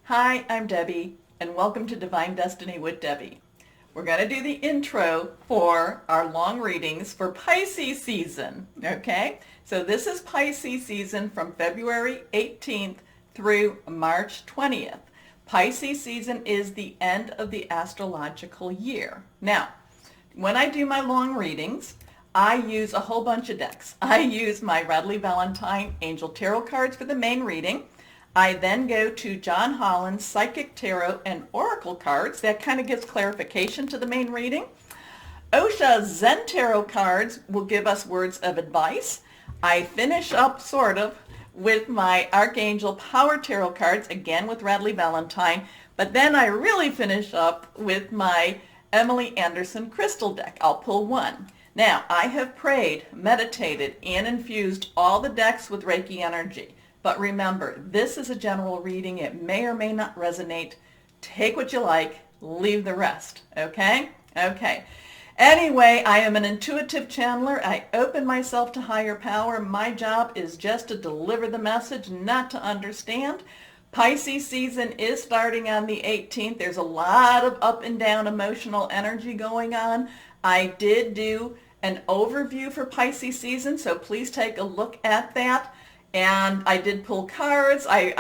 Hi, I'm Debbie, and welcome to Divine Destiny with Debbie. We're going to do the intro for our long readings for Pisces season, okay? So this is Pisces season from February 18th through March 20th. Pisces season is the end of the astrological year. Now, when I do my long readings, I use a whole bunch of decks. I use my Radley Valentine Angel Tarot cards for the main reading. I then go to John Holland's Psychic Tarot and Oracle cards. That kind of gives clarification to the main reading. Osha's Zen Tarot cards will give us words of advice. I finish up, sort of, with my Archangel Power Tarot cards, again with Radley Valentine. But then I really finish up with my Emily Anderson Crystal deck. I'll pull one. Now, I have prayed, meditated, and infused all the decks with Reiki energy. But remember, this is a general reading. It may or may not resonate. Take what you like, leave the rest, okay? Okay. Anyway, I am an intuitive channeler. I open myself to higher power. My job is just to deliver the message, not to understand. Pisces season is starting on the 18th. There's a lot of up and down emotional energy going on. I did do an overview for Pisces season, so please take a look at that. And I did pull cards. I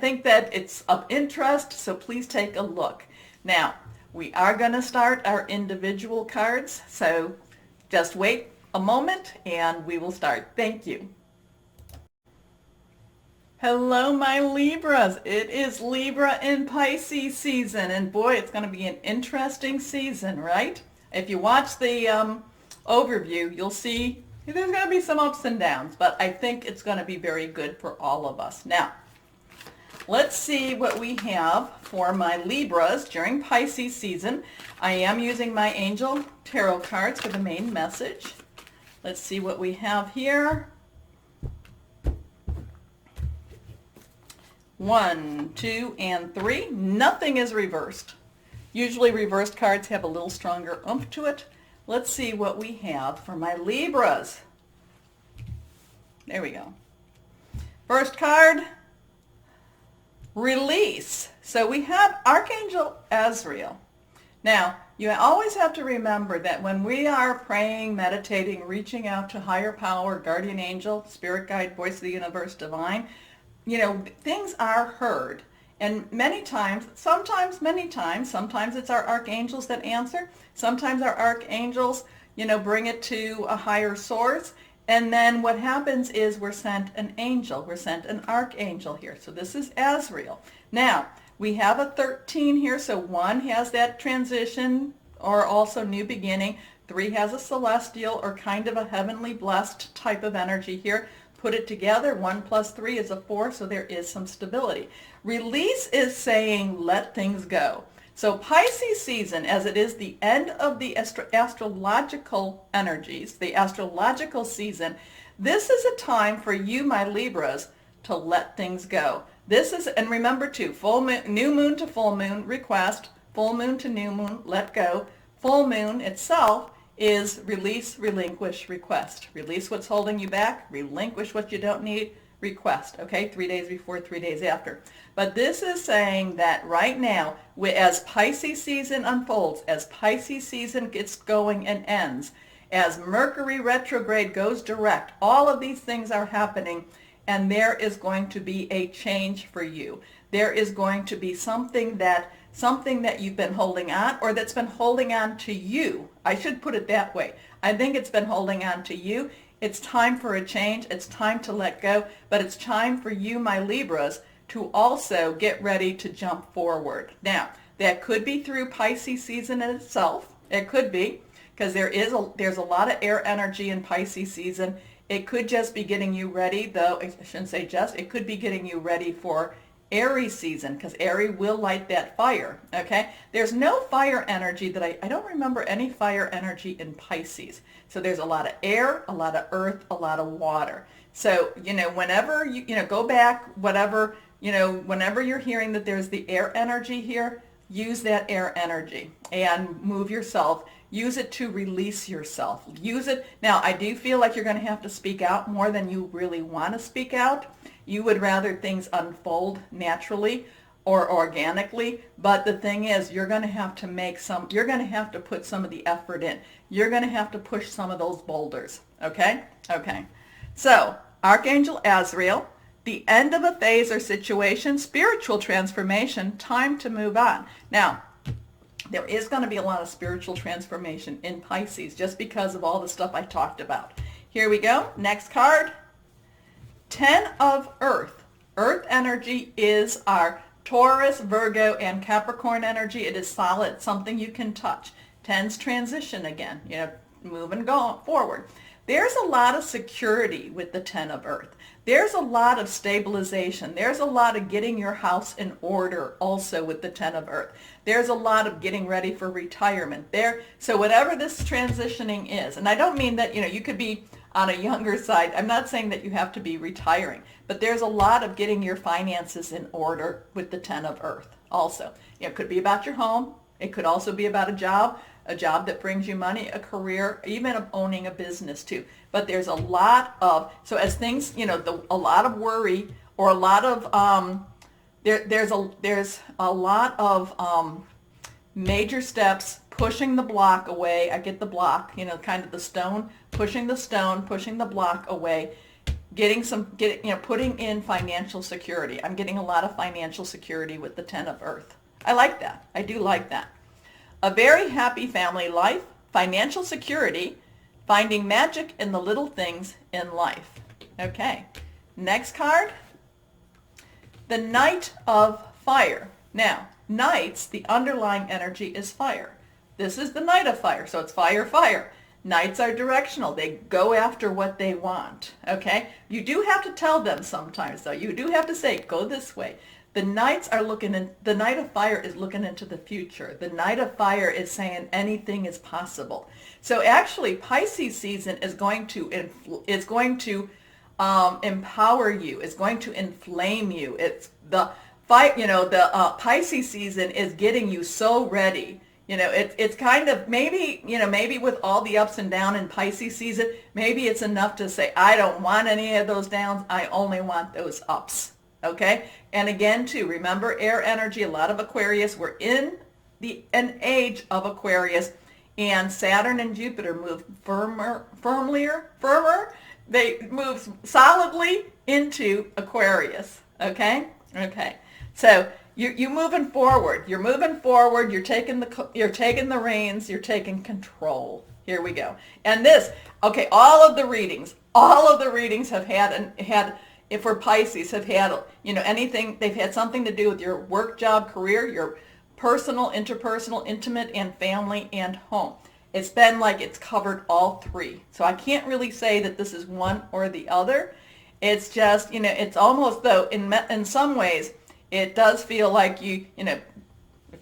think that it's of interest, so please take a look. Now, we are going to start our individual cards, so just wait a moment and we will start. Thank you. Hello, my Libras. It is Libra and Pisces season, and boy, it's going to be an interesting season, right? If you watch the overview, you'll see there's going to be some ups and downs, but I think it's going to be very good for all of us. Now, let's see what we have for my Libras during Pisces season. I am using my Angel Tarot cards for the main message. Let's see what we have here. 1, 2, and 3. Nothing is reversed. Usually reversed cards have a little stronger oomph to it. Let's see what we have for my Libras. There we go. First card, release. So we have Archangel Ezreal. Now, you always have to remember that when we are praying, meditating, reaching out to higher power, guardian angel, spirit guide, voice of the universe, divine, things are heard. And many times it's our archangels that answer. Sometimes our archangels, bring it to a higher source. And then what happens is we're sent an angel. We're sent an archangel here. So this is Ezreal. Now, we have a 13 here. So 1 has that transition or also new beginning. 3 has a celestial or kind of a heavenly blessed type of energy here. Put it together, 1 plus 3 is a 4, so there is some stability. Release is saying let things go. So Pisces season, as it is the end of the astrological energies, the astrological season, this is a time for you, my Libras, to let things go. This is, and remember too, full moon, new moon to full moon, request, full moon to new moon, let go. Full moon itself is release, relinquish, request. Release what's holding you back, relinquish what you don't need, request. Okay, 3 days before, 3 days after. But this is saying that right now, as Pisces season unfolds, as Pisces season gets going and ends, as Mercury retrograde goes direct, all of these things are happening, and there is going to be a change for you. There is going to be something that you've been holding on, or that's been holding on to you. I should put it that way. I think it's been holding on to you. It's time for a change. It's time to let go. But it's time for you, my Libras, to also get ready to jump forward. Now, that could be through Pisces season in itself. It could be, because there's a lot of air energy in Pisces season. It could just be getting you ready, though I shouldn't say just. It could be getting you ready for Aries season, because Aries will light that fire, okay? There's no fire energy that I don't remember any fire energy in Pisces. So there's a lot of air, a lot of earth, a lot of water. So, whenever you go back, whenever you're hearing that there's the air energy here, use that air energy and move yourself. Use it to release yourself. Use it. Now, I do feel like you're going to have to speak out more than you really want to speak out. You would rather things unfold naturally or organically, but the thing is, you're going to have to you're going to have to put some of the effort in. You're going to have to push some of those boulders, okay? Okay. So, Archangel Ezreal, the end of a phase or situation, spiritual transformation, time to move on. Now, there is going to be a lot of spiritual transformation in Pisces just because of all the stuff I talked about. Here we go. Next card. 10 of Earth. Earth energy is our Taurus, Virgo, and Capricorn energy. It is solid, something you can touch. 10's transition again, moving forward. There's a lot of security with the 10 of Earth. There's a lot of stabilization. There's a lot of getting your house in order also with the 10 of Earth. There's a lot of getting ready for retirement there. So whatever this transitioning is, and I don't mean that, you could be on a younger side. I'm not saying that you have to be retiring, but there's a lot of getting your finances in order with the 10 of Earth also. It could be about your home. It could also be about a job that brings you money, a career, even of owning a business too. But there's a lot of, so as things, a lot of worry or a lot of, there's a lot of major steps pushing the block away. I get the block, kind of the stone, pushing the block away, putting in financial security. I'm getting a lot of financial security with the 10 of Earth. I like that. I do like that. A very happy family life, financial security, finding magic in the little things in life. Okay, next card, the Knight of Fire. Now, Knights, the underlying energy is fire. This is the Knight of Fire, so it's fire, fire. Knights are directional. They go after what they want, okay? You do have to tell them sometimes, though. You do have to say, go this way. The Knights are the Knight of Fire is looking into the future. The Knight of Fire is saying anything is possible. So actually, Pisces season is going to empower you. It's going to inflame you. It's the fight. The Pisces season is getting you so ready. It's kind of maybe with all the ups and downs in Pisces season, maybe it's enough to say, I don't want any of those downs. I only want those ups. Okay? And again, too, remember air energy, a lot of Aquarius. We're in an age of Aquarius, and Saturn and Jupiter move firmer. They move solidly into Aquarius. Okay? Okay. So you're moving forward. You're moving forward. You're taking the reins. You're taking control. Here we go. And this, okay, all of the readings have had for Pisces have had, anything, they've had something to do with your work, job, career, your personal, interpersonal, intimate, and family, and home. It's been like it's covered all three. So I can't really say that this is one or the other. It's just, it's almost though, in some ways, it does feel like if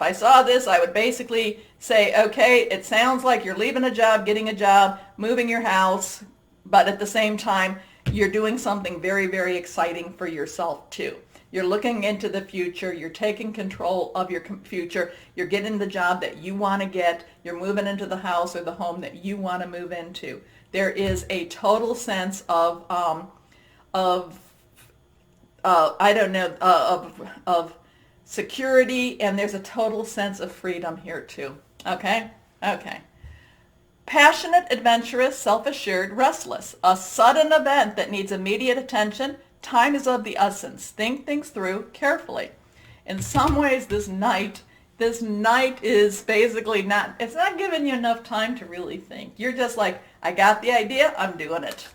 I saw this, I would basically say, okay, it sounds like you're leaving a job, getting a job, moving your house, but at the same time, you're doing something very, very exciting for yourself too. You're looking into the future. You're taking control of your future. You're getting the job that you want to get. You're moving into the house or the home that you want to move into. There is a total sense of security, and there's a total sense of freedom here too. Okay? Okay. Passionate, adventurous, self-assured, restless. A sudden event that needs immediate attention. Time is of the essence. Think things through carefully. In some ways, this night is basically it's not giving you enough time to really think. You're just like, I got the idea, I'm doing it.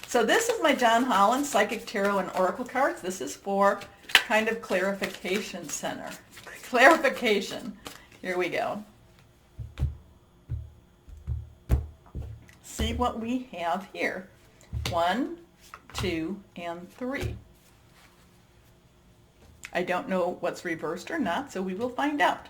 So this is my John Holland Psychic Tarot and Oracle cards. This is for kind of clarification center. Clarification. Here we go. See what we have here. 1, 2, and 3. I don't know what's reversed or not, so we will find out.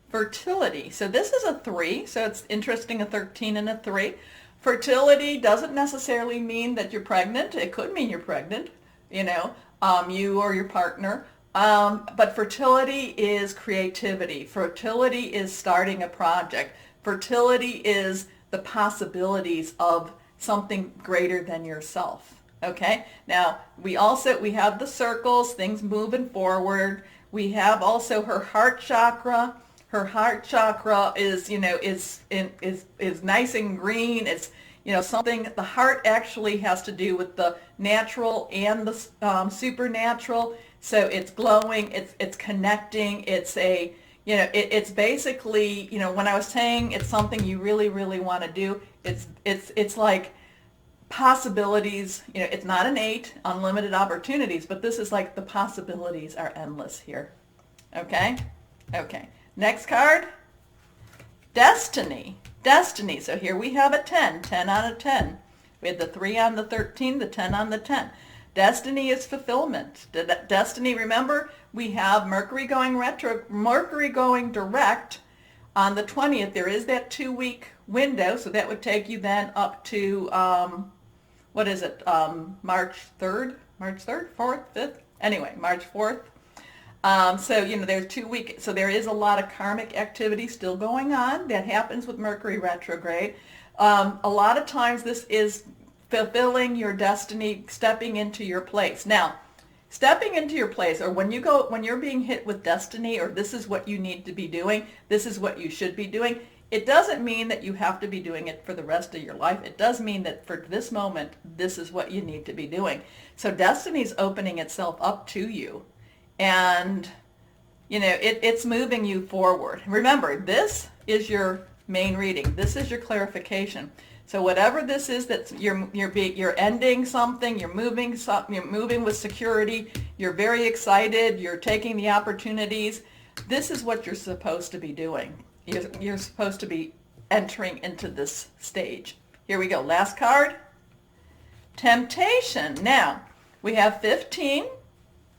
Fertility. So this is a 3, so it's interesting, a 13 and a 3. Fertility doesn't necessarily mean that you're pregnant. It could mean you're pregnant, you or your partner. But fertility is creativity. Fertility is starting a project. Fertility is the possibilities of something greater than yourself. Okay, now we have the circles, things moving forward. We have also her heart chakra. Her heart chakra is, is nice and green. It's, something, the heart actually has to do with the natural and the supernatural. So it's glowing, it's connecting, it's it's basically, when I was saying it's something you really, really want to do, it's like possibilities, it's not an 8, unlimited opportunities, but this is like the possibilities are endless here. Okay? Okay. Next card, Destiny. Destiny. So here we have a 10, 10 out of 10. We had the 3 on the 13, the 10 on the 10. Destiny is fulfillment. Destiny, remember, we have Mercury going direct on the 20th. There is that 2-week window, so that would take you then up to, what is it, March 3rd? March 3rd, 4th, 5th? Anyway, March 4th. So, there's 2 weeks. So there is a lot of karmic activity still going on. That happens with Mercury retrograde. A lot of times this is fulfilling your destiny, stepping into your place. Now, stepping into your place, or when you're being hit with destiny, or this is what you need to be doing, this is what you should be doing, it doesn't mean that you have to be doing it for the rest of your life. It does mean that for this moment, this is what you need to be doing. So destiny's opening itself up to you. And, it's moving you forward. Remember, this is your main reading. This is your clarification. So whatever this is, that you're ending something, you're moving with security, you're very excited, you're taking the opportunities. This is what you're supposed to be doing. You're supposed to be entering into this stage. Here we go. Last card. Temptation. Now, we have 15,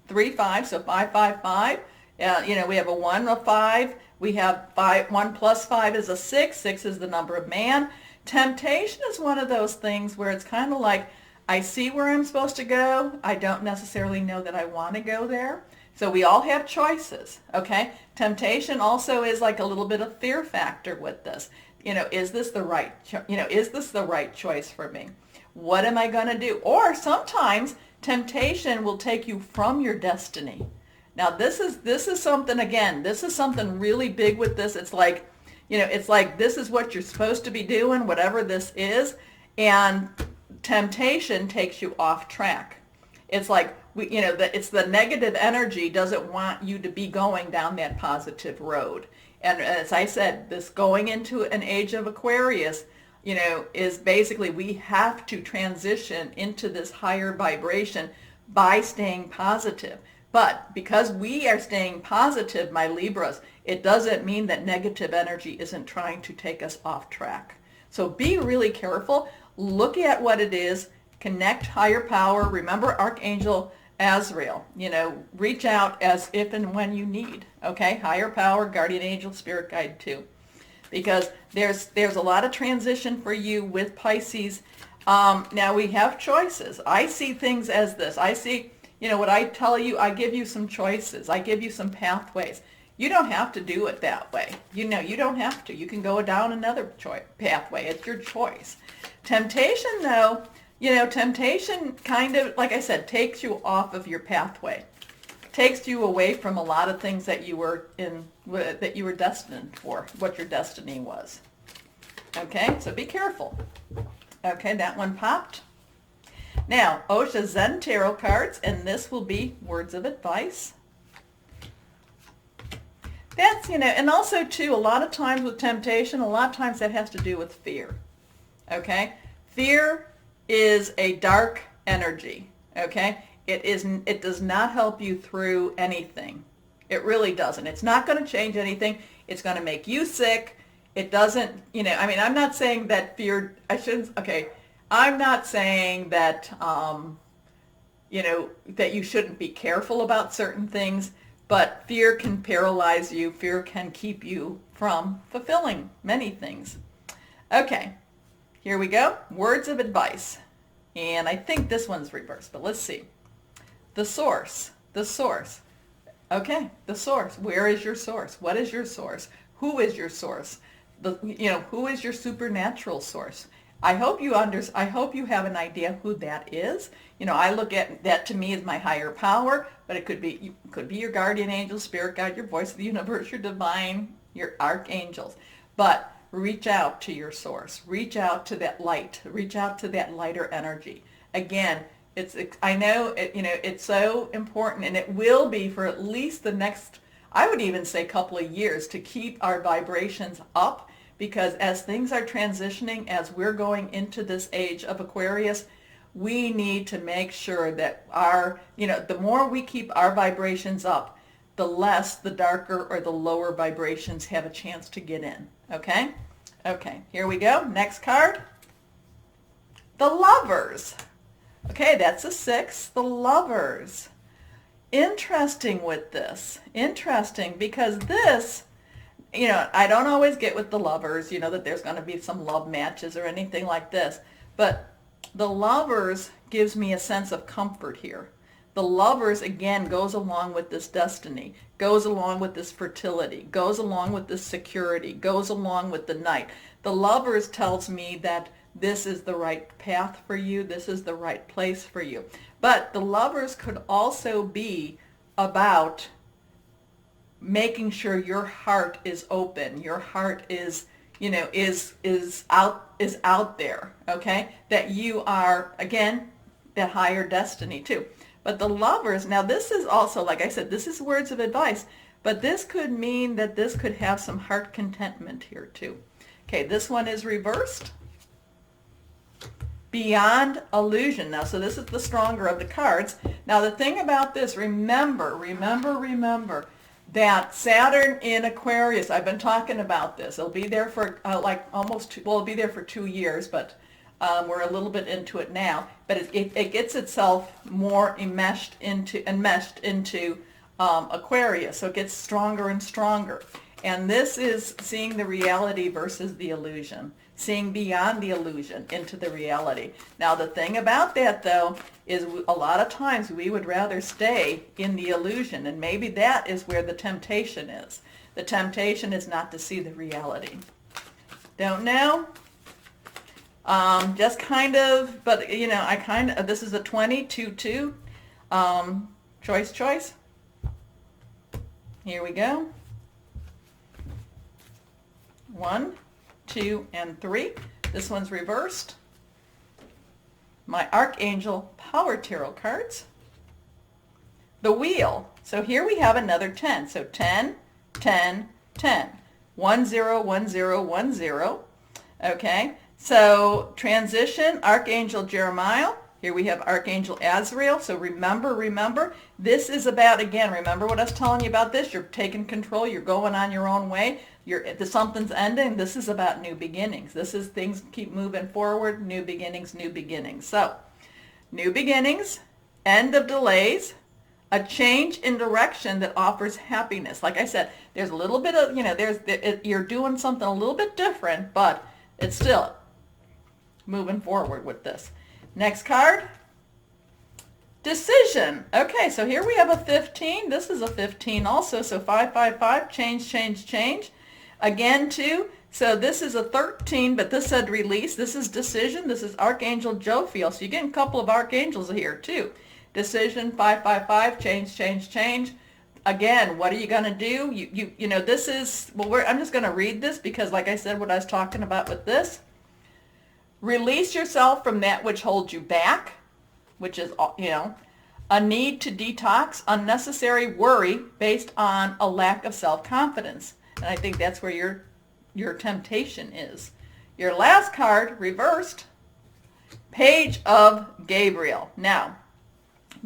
3, 5, so 5, 5, 5. We have a 1, a 5. We have 5, 1 plus 5 is a 6. 6 is the number of man. Temptation is one of those things where it's kind of like, I see where I'm supposed to go. I don't necessarily know that I want to go there. So we all have choices, okay? Temptation also is like a little bit of fear factor with this. Is this the right choice for me? What am I going to do? Or sometimes temptation will take you from your destiny. Now this is something, again, this is something really big with this. It's like, it's like this is what you're supposed to be doing, whatever this is, and temptation takes you off track. It's like, it's the negative energy doesn't want you to be going down that positive road. And as I said, this going into an age of Aquarius, is basically we have to transition into this higher vibration by staying positive. But because we are staying positive, my Libras, it doesn't mean that negative energy isn't trying to take us off track. So be really careful. Look at what it is. Connect higher power. Remember Archangel Ezreal. Reach out as if and when you need. Okay? Higher power, guardian angel, spirit guide too. Because there's a lot of transition for you with Pisces. Now we have choices. I see things as this. I see, what I tell you, I give you some choices. I give you some pathways. You don't have to do it that way. You don't have to. You can go down another pathway. It's your choice. Temptation, though, temptation kind of, like I said, takes you off of your pathway. Takes you away from a lot of things that you were destined for, what your destiny was. Okay, so be careful. Okay, that one popped. Now, Osha Zen Tarot cards, and this will be words of advice. That's, and also too, a lot of times with temptation, a lot of times that has to do with fear. Okay? Fear is a dark energy. Okay? It does not help you through anything. It really doesn't. It's not going to change anything. It's going to make you sick. It doesn't, I'm not saying that fear, I'm not saying that, that you shouldn't be careful about certain things, but fear can paralyze you. Fear can keep you from fulfilling many things. Okay, here we go. Words of advice. And I think this one's reversed, but let's see. The source. The source. Okay, the source. Where is your source? What is your source? Who is your source? Who is your supernatural source? I hope you have an idea who that is. You know, I look at that, to me, as my higher power, but it could be your guardian angel, spirit guide, your voice of the universe, your divine, your archangels. But reach out to your source. Reach out to that light. Reach out to that lighter energy. Again, I know it's so important, and it will be for at least the next, I would even say, couple of years, to keep our vibrations up, because as things are transitioning, as we're going into this age of Aquarius, we need to make sure that the more we keep our vibrations up, the less the darker or the lower vibrations have a chance to get in. Okay? Okay, here we go. Next card. The Lovers. Okay, that's a 6. The Lovers. Interesting with this. Interesting, because this, I don't always get with the Lovers, that there's going to be some love matches or anything like this. But the Lovers gives me a sense of comfort here. The Lovers, again, goes along with this destiny, goes along with this fertility, goes along with this security, goes along with the Knight. The Lovers tells me that this is the right path for you. This is the right place for you. But the Lovers could also be about making sure your heart is open. Your heart is out there, okay? That you are, again, that higher destiny too. But the Lovers, now this is also, like I said, this is words of advice, but this could mean that this could have some heart contentment here too. Okay, this one is reversed. Beyond illusion. Now, so this is the stronger of the cards. Now, the thing about this, remember that Saturn in Aquarius, I've been talking about this. It'll be there for it'll be there for 2 years, but we're a little bit into it now. But it gets itself more enmeshed into Aquarius, so it gets stronger and stronger. And this is seeing the reality versus the illusion, seeing beyond the illusion into the reality. Now, the thing about that, though, is a lot of times we would rather stay in the illusion, and maybe that is where the temptation is. The temptation is not to see the reality. Don't know? Just kind of, but, this is a 20-2-2. Choice. Here we go. 1, 2, and 3. This one's reversed. My Archangel Power Tarot cards. The Wheel. So here we have another 10. So 10, 10, 10. 1, 0, 1, 0, 1, 0. Okay. So transition, Archangel Jeremiah. Here we have Archangel Ezreal. So remember, this is about, again, remember what I was telling you about this. You're taking control. You're going on your own way. Something's ending. This is about new beginnings. This is things keep moving forward. New beginnings, new beginnings. So new beginnings, end of delays, a change in direction that offers happiness. Like I said, there's a little bit of, you're doing something a little bit different, but it's still moving forward with this. Next card, Decision. Okay, so here we have a 15. This is a 15 also, so 5, 5, 5, change. Again, 2. So this is a 13, but this said release. This is decision. This is Archangel Jophiel. So you're getting a couple of archangels here too. Decision, 5, 5, 5, change. Again, what are you going to do? This is, I'm just going to read this because, like I said, what I was talking about with this. Release yourself from that which holds you back, which is, a need to detox unnecessary worry based on a lack of self-confidence. And I think that's where your temptation is. Your last card, reversed, Page of Gabriel. Now,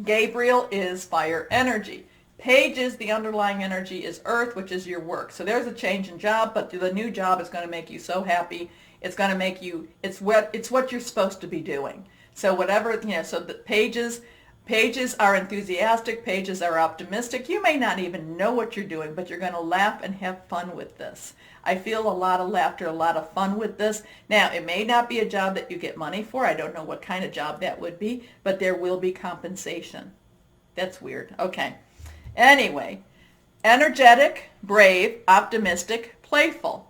Gabriel is fire energy. Pages, the underlying energy is earth, which is your work. So there's a change in job, but the new job is going to make you so happy. It's going to make you, it's what you're supposed to be doing. So whatever, so the pages are enthusiastic, pages are optimistic. You may not even know what you're doing, but you're going to laugh and have fun with this. I feel a lot of laughter, a lot of fun with this. Now, it may not be a job that you get money for. I don't know what kind of job that would be, but there will be compensation. That's weird. Okay. Anyway, energetic, brave, optimistic, playful.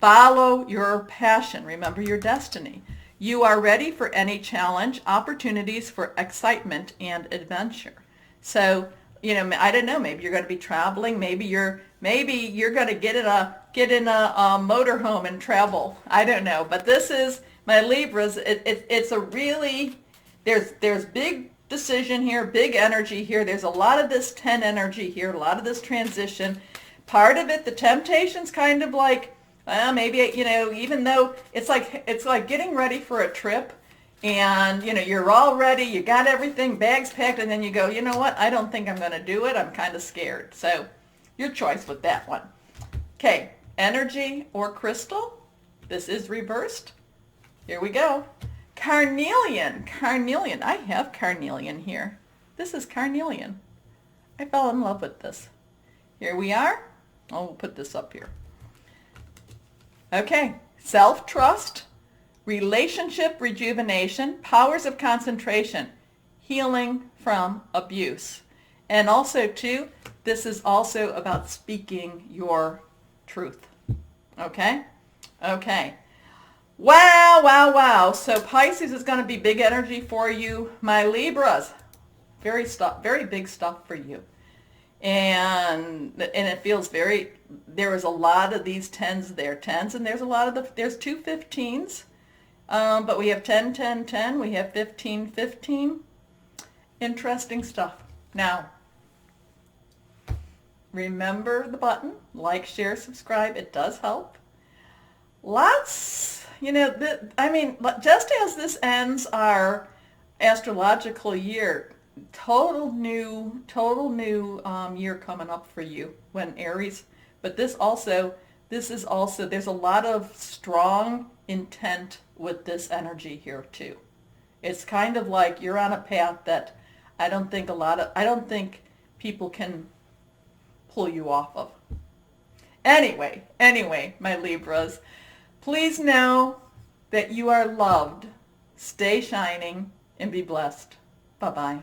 Follow your passion. Remember your destiny. You are ready for any challenge, opportunities for excitement and adventure. So, you know, I don't know, maybe you're going to be traveling, maybe you're going to get in a motorhome and travel. I don't know, but this is my Libras. It's a really, there's big decision here, big energy here. There's a lot of this 10 energy here, a lot of this transition. Part of it, the temptation's kind of like, maybe, you know, even though it's like getting ready for a trip, and, you know, you're all ready, you got everything, bags packed, and then you go, you know what, I don't think I'm going to do it. I'm kind of scared. So your choice with that one. Okay, energy or crystal. This is reversed. Here we go. Carnelian. Carnelian. I have carnelian here. This is carnelian. I fell in love with this. Here we are. Oh, we'll put this up here. Okay. Self-trust, relationship rejuvenation, powers of concentration, healing from abuse. And also, too, this is also about speaking your truth. Okay? Okay. Wow, wow, wow. So Pisces is going to be big energy for you, my Libras. Very big stuff for you. And it feels very, there is a lot of these 10s there. 10s, and there's a lot of there's two 15s. But we have 10, 10, 10. We have 15, 15. Interesting stuff. Now, remember the button. Like, share, subscribe. It does help. Lots, you know, just as this ends our astrological year, total new year coming up for you when Aries, but this is also, there's a lot of strong intent with this energy here too. It's kind of like you're on a path that I don't think people can pull you off of. Anyway, my Libras, please know that you are loved. Stay shining and be blessed. Bye-bye.